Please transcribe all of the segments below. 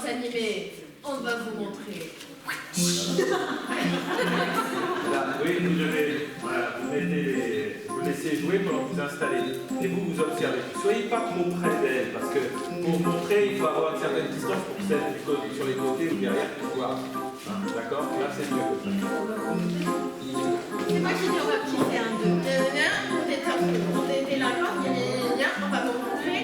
séance animée, on va vous montrer. Voilà, oui, vous devez, voilà, vous laissez jouer pendant que vous installez. Et vous, vous observez. Soyez pas trop près d'elle, parce que pour montrer, il faut avoir une certaine distance pour celle du côté, sur les côtés ou derrière pour voir. Hein, d'accord? Là, c'est mieux. C'est moi qui dis on va petit un 2. On était là, on va vous montrer.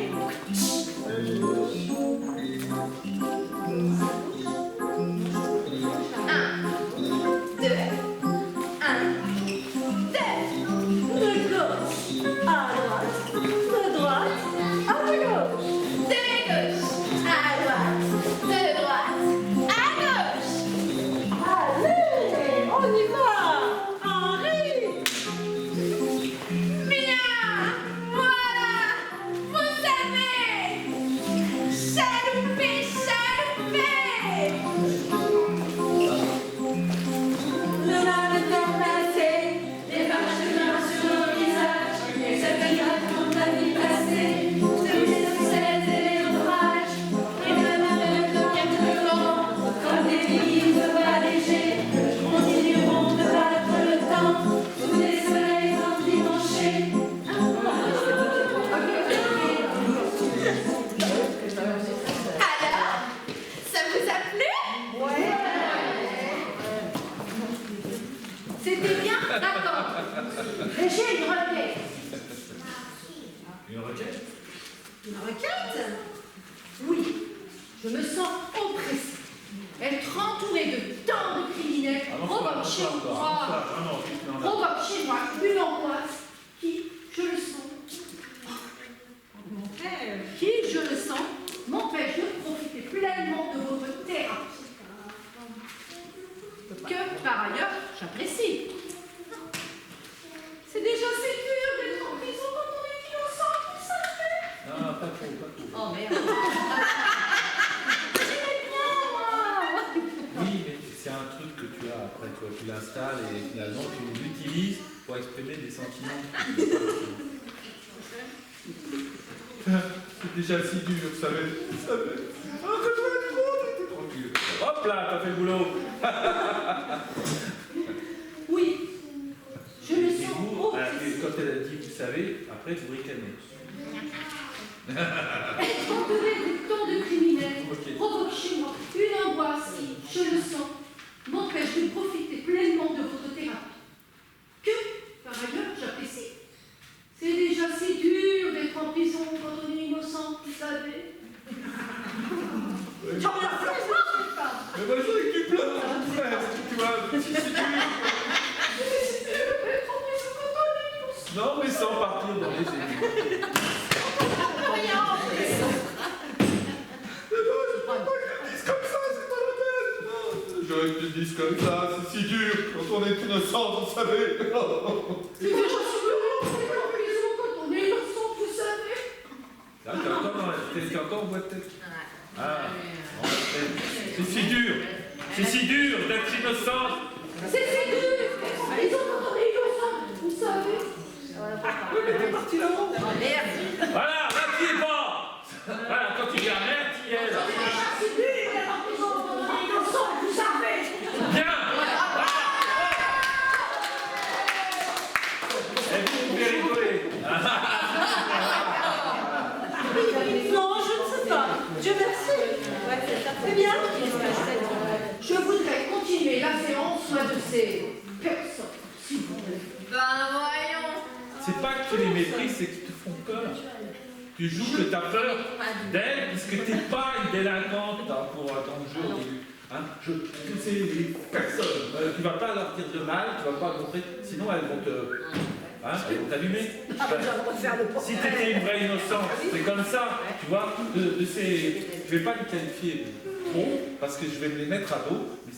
Je vais pas les qualifier trop, parce que je vais me les mettre à dos, mais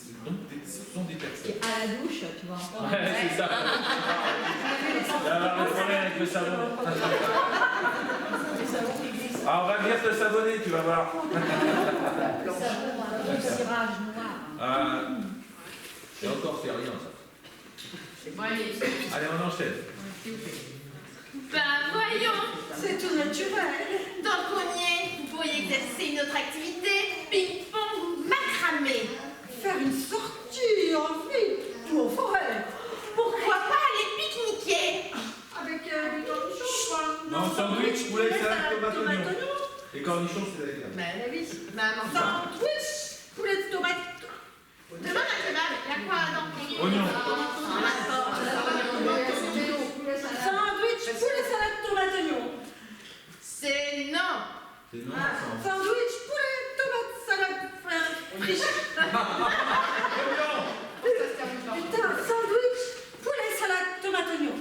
ce sont des personnes. À la douche, tu vois. Ouais, c'est ça. Il y a un problème avec le savon. Ah, on va bien te savonner, tu vas voir. Le cirage noir. Et encore, c'est rien, ça. Bon, allez, on enchaîne. Ben voyons, c'est tout naturel. tant qu'on y est, vous pourriez exercer une autre activité, ping-pong oui. Maman. Sandwich, poulet de tomate. Demain, la kebab, il y a quoi dans Oignon. Sandwich, poulet salade tomate oignon. C'est non. Sandwich, poulet tomate salade friche. Putain, sandwich, poulet salade tomate oignon.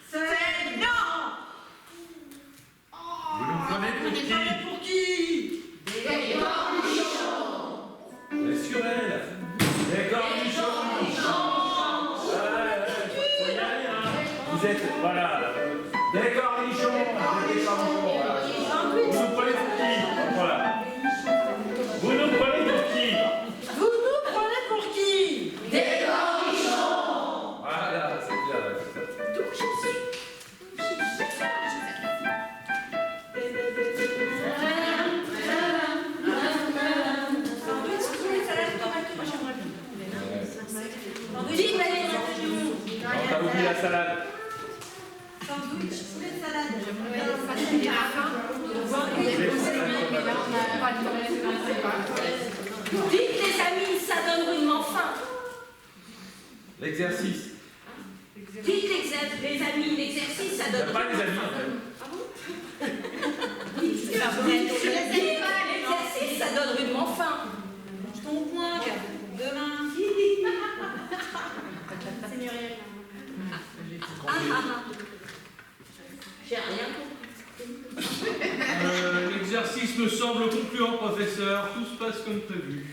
C'est non. Vous nous prenez pour qui? Pour qui? Des cornichons. Mais sur elle. Des cornichons. Ouais, faut y aller, hein. Vous êtes, voilà. Des cornichons. Des cornichons. Voilà. Vous nous prenez pour qui? Voilà. Vous nous prenez pour qui? Vous nous prenez pour qui? Des cornichons. Voilà, c'est bien. D'où je suis. Sandwich, poulet salade tomate oignon. Sandwich, poulet salade oignon. Non, t'as oublié la salade. Sandwich, poulet salade. Vite les amis, ça donne rudement faim. L'exercice. Vite les amis, l'exercice, ça Il n'y a donne pas les amis en fait. Vite, l'exercice, ça donne rudement faim. Mange ton coin, demain. C'est Muriel. J'ai rien compris. L'exercice me semble concluant, professeur. Tout se passe comme prévu.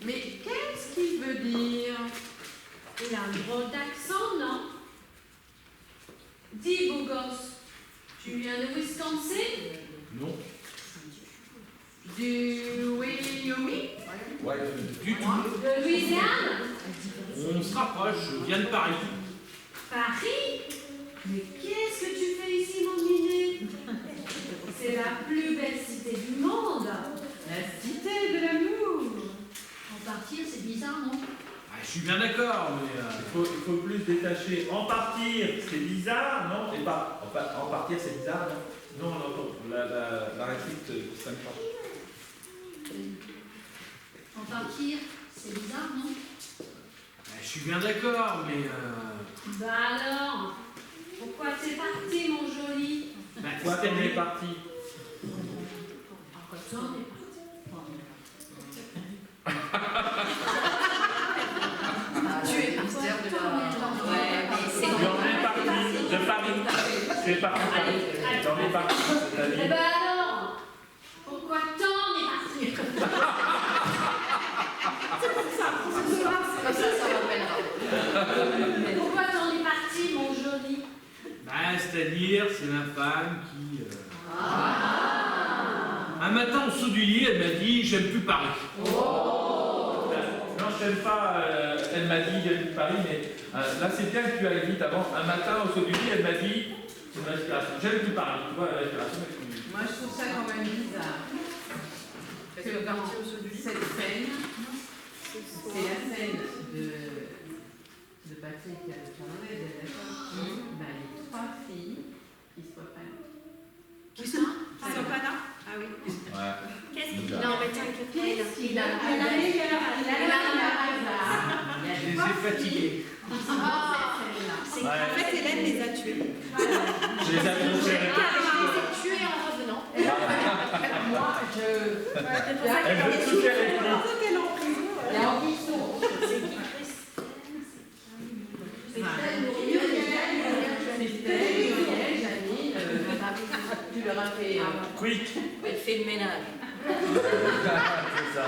Mais qu'est-ce qu'il veut dire? Il a un drôle d'accent, non? Dis, beau gosse, tu viens de Wisconsin? Non. Du Wyoming? Ouais, du tout. De Louisiane? On se rapproche. Je viens de Paris. Paris? Mais qu'est-ce que tu fais ici, mon minet? C'est la plus belle cité du monde. La cité de l'amour. En partir, c'est bizarre, non? Ah, je suis bien d'accord, mais... Il faut plus détacher. En partir, c'est bizarre, non? Et pas. En partir, c'est bizarre, non? Non, non, non. La réplique ne s'aime pas. En partir, c'est bizarre, non? Ah, je suis bien d'accord, mais... Bah alors, pourquoi t'es parti, mon joli? bah, Pourquoi t'en es parti? Pourquoi t'en es parti? Tu es pasteur de la... Ouais, mais c'est J'en ai parti de Paris. C'est parti de Paris. J'en ai parti, Eh c'est-à-dire. ben alors, pourquoi t'en es parti? Pourquoi t'en es parti, mon joli? bah, c'est-à-dire, c'est ma femme qui... Un matin, en dessous du lit, elle m'a dit « J'aime plus Paris ». Non, je n'aime pas. Elle m'a dit, j'aime plus Paris, mais là, c'est bien que tu ailles vite avant. Un matin, au saut du lit, elle m'a dit, c'est une respiration. J'aime plus Paris. Tu vois, la respiration, elle est plus. Moi, je trouve ça quand même bizarre. Parce que dans cette scène, c'est la scène de Patrick qui a le travail, d'accord? Bah, les trois filles qui se reprennent. Qui ça? Ah oui. Ouais. Qu'est-ce qu'il Bizarre. Non, mais tiens, Qu'est-ce qu'il a? Il a Je les ai fatigués. C'est qu'en fait, Hélène les a tués. Je les ai annoncés. Elle les a tués en revenant. Moi, je... Elle veut toutes les répliques. La ambition. Christelle, Muriel, Janine, tu leur as fait... Quick. Elle fait le ménage. C'est ça.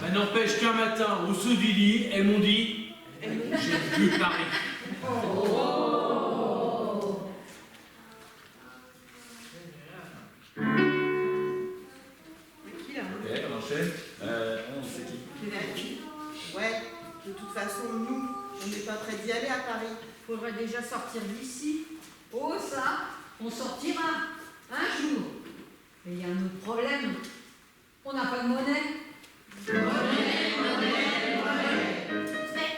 Bah, n'empêche qu'un matin, au saut du lit, elles m'ont dit « J'aime plus Paris ». Ok, on enchaîne. On sait qui. Ouais, de toute façon, nous, on n'est pas prêts d'y aller à Paris. Faudrait déjà sortir d'ici. Oh ça, on sortira un jour. Mais il y a un autre problème. On n'a pas de monnaie. Mais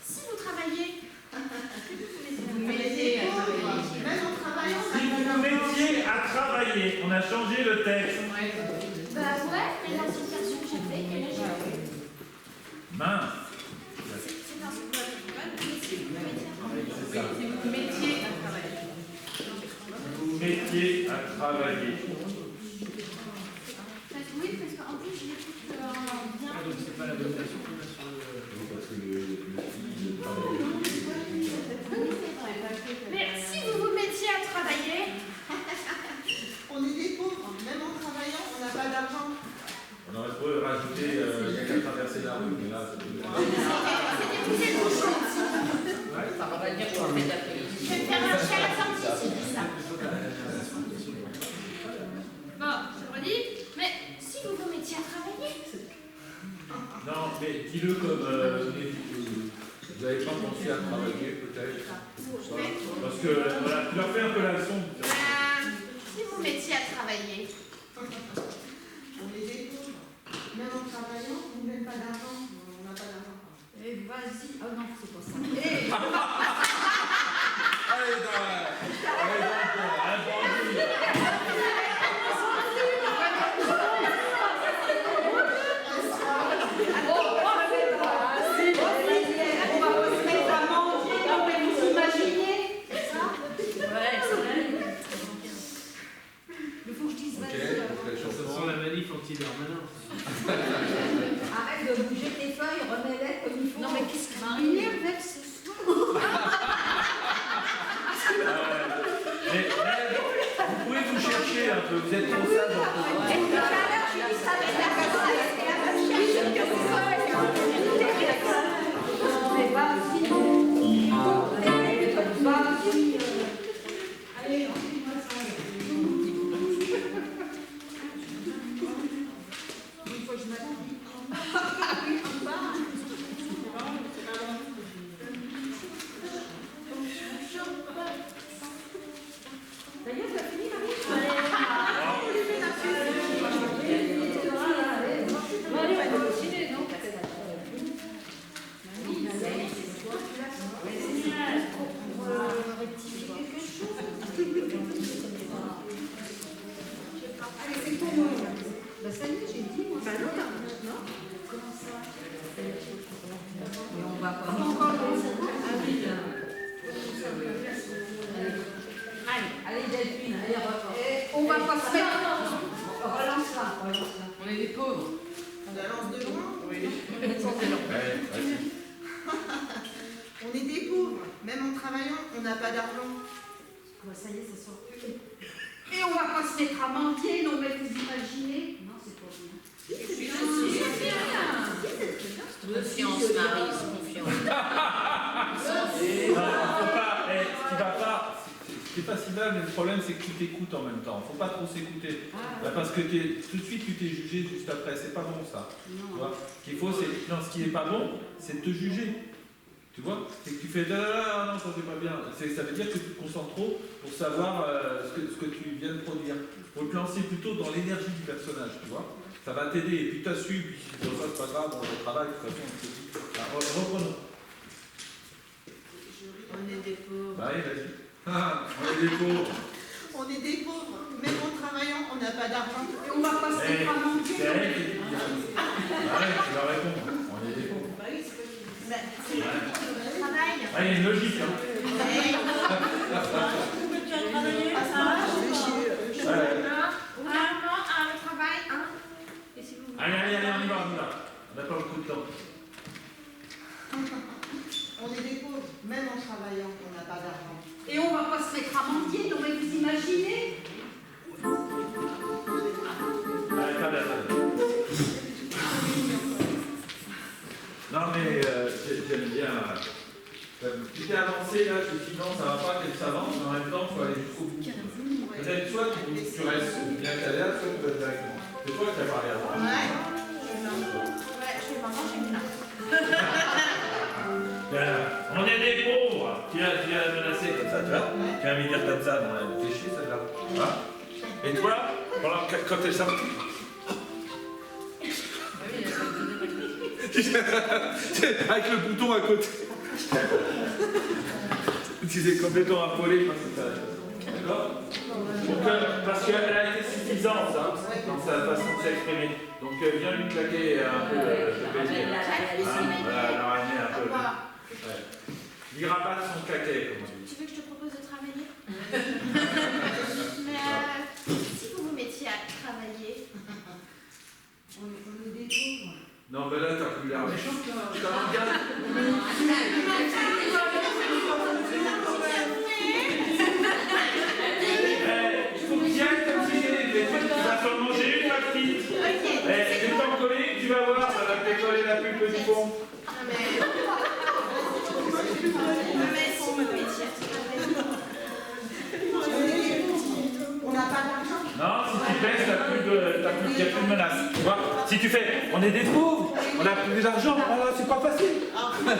si vous travaillez, Vous mettez à travailler. Même en travaillant, Si vous vous mettiez à travailler, on a changé le texte. Ouais, On aurait pu rajouter, il n'y a qu'à traverser la rue, mais là, c'est plus. C'était le bouchon. Ça va pas dire qu'on fait de la police. Je vais me faire marcher à la sortie s'il dit ça. Bon, je redis, mais si vous vous mettiez à travailler. Non, mais dis-le comme vous n'avez pas pensé à travailler, peut-être. Voilà. Parce que, voilà, tu leur fais un peu la leçon. Si vous mettiez à travailler. On les découvre. Même en travaillant, on ne gagne pas d'argent. On n'a pas d'argent. Eh, vas-y. Oh non, c'est pas ça. Allez, Ça sent la manif anti-Darmanin. Arrête de bouger tes feuilles, remets-les comme il faut. Non, mais qu'est-ce que Marie avec ce soir? mais, vous pouvez vous chercher un peu, vous êtes trop sage en Et tout à l'heure, je dis ça avec la cassette, et la machine, que c'est ça. Mais vas-y. Vas-y. Allez, moi ça. Il faut que je m'habille. D'ailleurs, tu as fini, Marie? Allez, on va continuer, non? Pour rectifier quelque chose. Allez, c'est pour moi. Bah, ça y est, j'ai dit, moi. Bah, non. Comment ça? Mais on va pas. Encore allez, Delphine, allez, on va pas se mettre. Relance-la. On est des pauvres. On la lance de loin. Oui. On est des pauvres. Même en travaillant, on n'a pas d'argent. Ça y est, ça sort plus. Et on va pas se mettre à mendier, non, mais vous imaginez? Non, c'est pas bien. Confiance, Marie, confiance. C'est pas si mal, mais le problème c'est que tu t'écoutes en même temps. Faut pas trop s'écouter. Parce que tout de suite tu t'es jugé juste après. C'est pas bon ça. Tu vois, ce qu'il faut, c'est. Non, ce qui est pas bon, c'est de te juger. Tu vois, c'est que tu fais non, ça fait pas bien. Ça veut dire que tu te concentres trop pour savoir ce que tu viens de produire. Il faut te lancer plutôt dans l'énergie du personnage, tu vois. Ça va t'aider, et puis t'assumes, puis si ça c'est pas grave, on le travail, de toute façon, on se dit. Reprenons. On est des pauvres. Bah, allez, vas-y. On est des pauvres. On est des pauvres. Même en travaillant, on n'a pas d'argent. Et on va pas se mettre à mendier. C'est elle qui dit. Ouais, tu vas répondre. On est des pauvres. Travail. Ah, il y a une logique, hein. Tu as travaillé, ça va? Le travail, hein? Et si vous... Allez, on y va, on n'a pas beaucoup de temps. On est des pauvres. Même en travaillant, on n'a pas d'argent. Et on va pas se mettre à mendier, non, mais vous imaginez? Allez, très bien. Non, mais j'aime bien. Tu t'es avancé là, je me suis dit non, ça va pas qu'elle s'avance, mais en même temps, il faut aller jusqu'au bout. Peut-être soit tu restes bien calé, soit tu vas directement. C'est toi qui as parlé avant. Ouais, je vais maman, j'ai une là. On est des pauvres. Tu as menacé comme ça, tu vois. Tu as envie de dire comme ça, non, elle fait chier celle-là. Hein? Et toi, voilà, quand elle s'en... Avec le bouton à côté. Tu es complètement affolé parce que ça. D'accord? Parce qu'elle a été suffisante hein, dans sa façon de s'exprimer. Donc viens lui claquer un peu le plaisir. Voilà, la ramener un peu. Ouais. Lui rabattre son claquet, comme on dit. Tu veux que je te propose de travailler? Mais si vous vous mettiez à travailler, On est des pauvres. Non, mais là, t'as plus l'air méchant, je t'en regarde. Il faut que tu ailles comme si tu vas t'en manger une, ma petite. ok. Le temps t'occupe du fond? Mais son métier. On n'a pas d'argent. Non, si tu baisses, il n'y a plus de menace. Tu vois? Si tu fais, on est des pauvres, on n'a plus d'argent, alors c'est pas facile. Ouais,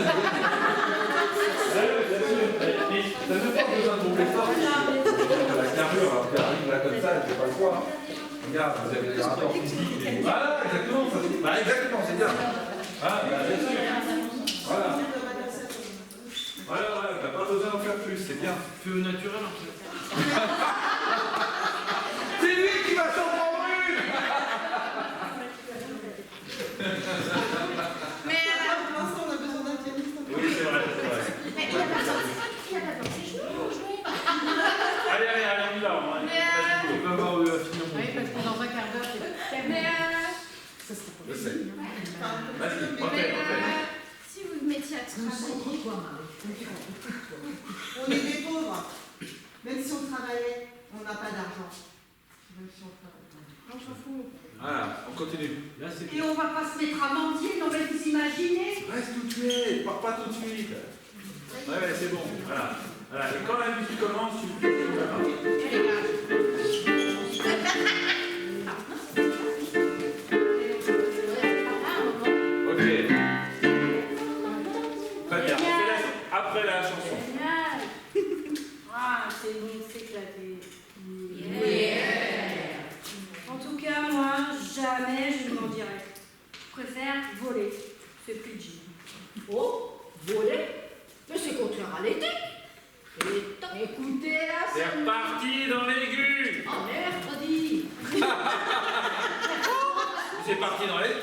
bien sûr. Mais t'as même pas besoin de doubler fort. La carrure, alors qu'elle arrive là comme ça, j'ai pas le choix. Regarde, vous avez des rapports physiques. Voilà, exactement. Bah, exactement, c'est bien. Ah, bah, bien sûr. Voilà. Voilà, t'as pas besoin d'en faire plus, c'est bien. Feu naturel en fait. C'est lui qui va s'en prendre une. Mais Pour l'instant, on a besoin d'un pianiste. Oui, c'est vrai, c'est vrai. mais il a pas dans ses genoux. Allez, on y va. On va voir où il va finir. Oui, parce que dans un quart d'heure, c'est... Mais Je sais. Vas-y, mais, refais. si vous le mettiez à travailler, On est des pauvres. Même si on travaillait, on n'a pas d'argent. Même si on travaille. on s'en fout. Voilà, on continue. Là, c'est Et on va pas se mettre à mentir, non mais vous imaginez? Reste où tu es, pars pas tout de suite. Ouais, c'est bon. Voilà. Et quand la musique commence, tu verras. Ok. Très bien. On fait après la chanson. Ah, c'est bon, c'est éclaté. En tout cas, moi, jamais je ne m'en dirai. Je préfère voler. C'est plus de G. Oh, voler? Mais c'est contraire à l'éthique. Écoutez là, C'est reparti dans l'aigu. Oh, mercredi. C'est parti dans les.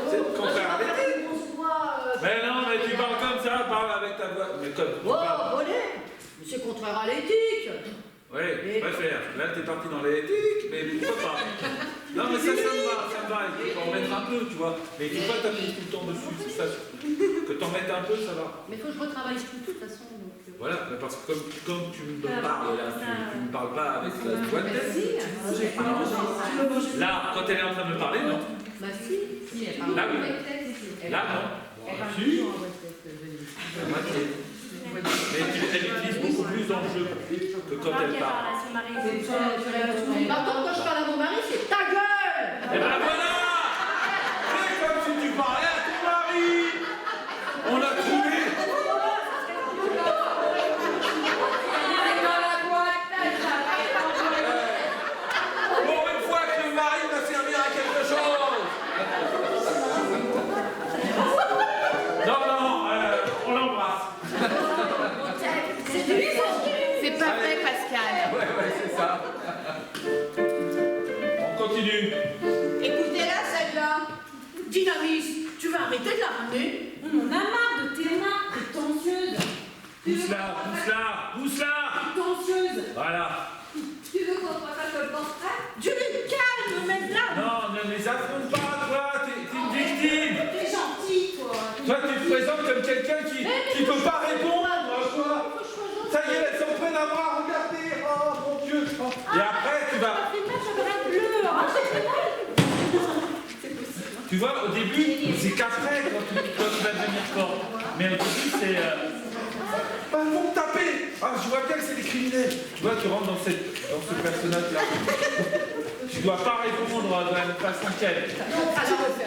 C'est le contraire à l'éthique. Mais non, mais tu parles comme ça, parle avec ta voix. Mais comme tu Oh, parles. voler? Mais c'est contraire à l'éthique. Oui, je préfère. Là, t'es parti dans l'éthique, mais pourquoi pas? Non, mais ça me va. Il faut en mettre un peu, tu vois. Mais il ne faut pas t'appuyer tout le temps dessus, c'est ça surtout. Que t'en mettes un peu, ça va. Mais il faut que je retravaille tout de toute façon. Donc, Voilà, mais parce que comme tu me parles, là, tu ne me parles pas avec la voix de tête. Là, quand elle est en train de me parler, non. Bah si. Si, elle parle. Là, oui. Là, non. Elle parle Si. toujours en voix de tête, Denis. La moitié. Mais elle utilise beaucoup plus dans le jeu que quand elle parle. Par contre, quand je parle à mon mari, c'est ta gueule. Et ben voilà! C'est comme si tu parlais à ton mari! On l'a trouvé! Pour une fois que le mari va servir à quelque chose! Non, on l'embrasse. C'est pas vrai, Pascal. Ouais, c'est ça. On continue. Écoutez-la, celle-là. Dynamis, tu vas arrêter de la ramener? On en a marre de tes mains prétentieuses. Pousse-la! Prétentieuses. Voilà. Tu veux qu'on fasse le portrait? Tu me calmes, maintenant. Non, ne les affronte pas, toi, t'es une victime. T'es gentil, toi. Toi, tu te présentes comme quelqu'un qui peut pas répondre, quoi. Ça y est, elles sont prêtes à voir, regardez, oh mon Dieu. Oh. Et après, tu vas... Tu vois, au début, c'est qu'après, quand tu vas devenir fort. Mais au début, c'est... Bah, ils vont me taper. Ah, je vois bien que c'est des criminels. Tu vois, tu rentres dans ce personnage-là. Tu dois pas répondre de la même façon qu'elle.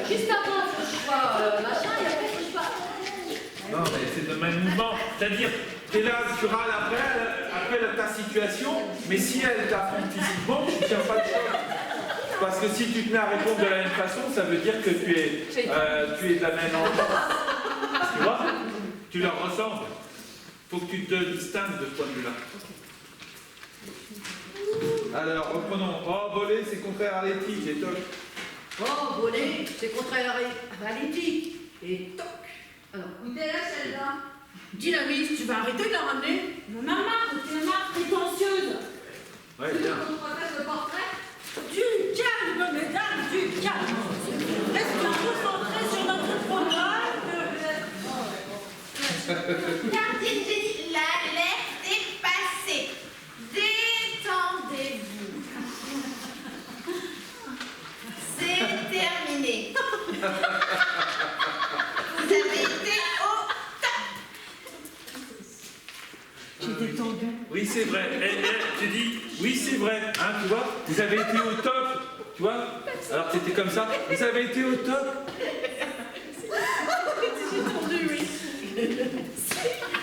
Juste avant que je sois machin, et après que je sois... Non, mais c'est le même mouvement. C'est-à-dire, t'es là, tu râles après ta situation, mais si elle t'affronte physiquement, tu ne tiens pas de choc. Parce que si tu te mets à répondre de la même façon, ça veut dire que tu es de la même enfance. Tu vois? Tu leur ressembles. Faut que tu te distingues de ce point de vue-là. Alors, reprenons. Oh, voler, c'est contraire à l'éthique, et toc. Oh, voler, c'est contraire à l'éthique. Et toc. Alors, écoutez-la, celle-là. Dynamis, tu vas arrêter de la ramener? On en a marre de tes mains prétentieuses. Ouais, Tu veux bien. qu'on fasse le portrait? Du calme, mesdames, du calme. Restons concentrés sur notre programme. Regardez, Jenny, l'alerte est passée. Détendez-vous. C'est terminé. c'est vrai. Tu dis, oui, c'est vrai. Hein, tu vois, vous avez été au top. Tu vois, alors que c'était comme ça. Vous avez été au top. J'ai entendu, oui.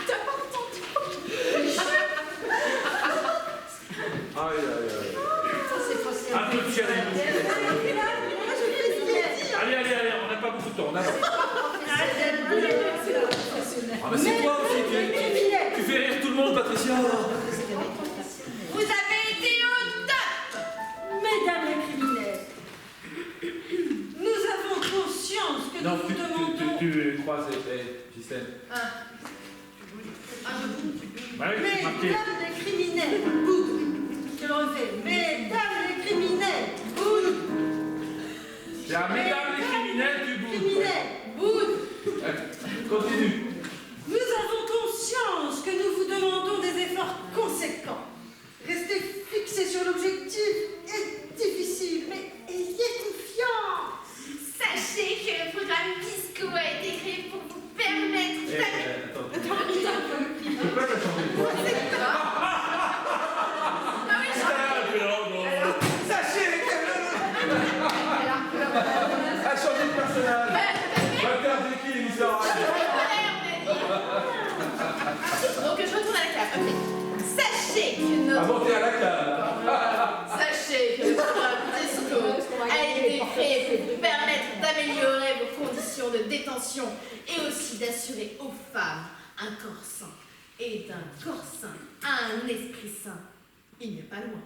T'as pas entendu? Aïe, aïe, aïe. Ça, c'est possible. Un peu de chérie. Allez, on n'a pas beaucoup de temps. On avance. Ah, bah c'est toi aussi. Tu fais rire tout le monde, Patricia. Vous avez été au top. Mesdames les criminels, nous avons conscience que Non, nous vous demandons... tu croises, Gisèle. Ah, je bouge. Bah oui, c'est marqué. Mesdames les criminels, boude. Je le refais. Mesdames les criminels, boude. C'est à mesdames les criminels, tu bouges. Criminels, boude. Continue. Nous avons conscience que nous vous demandons des efforts conséquents. Rester fixé sur l'objectif est difficile, mais ayez confiance. Sachez que le programme Pisco a été créé pour vous permettre Attends. Pourquoi t'as changé de voix? Ah oui, Sachez que a changé de personnage. Va faire des qui l'émission? donc je retourne à la cave. Ok. Sachez que notre... Ah bon, t'es à la cave. Sachez que le programme Pisco a été créé pour vous permettre d'améliorer vos conditions de détention et aussi d'assurer aux femmes un corps sain. Et d'un corps sain à un esprit sain, il n'y a pas loin.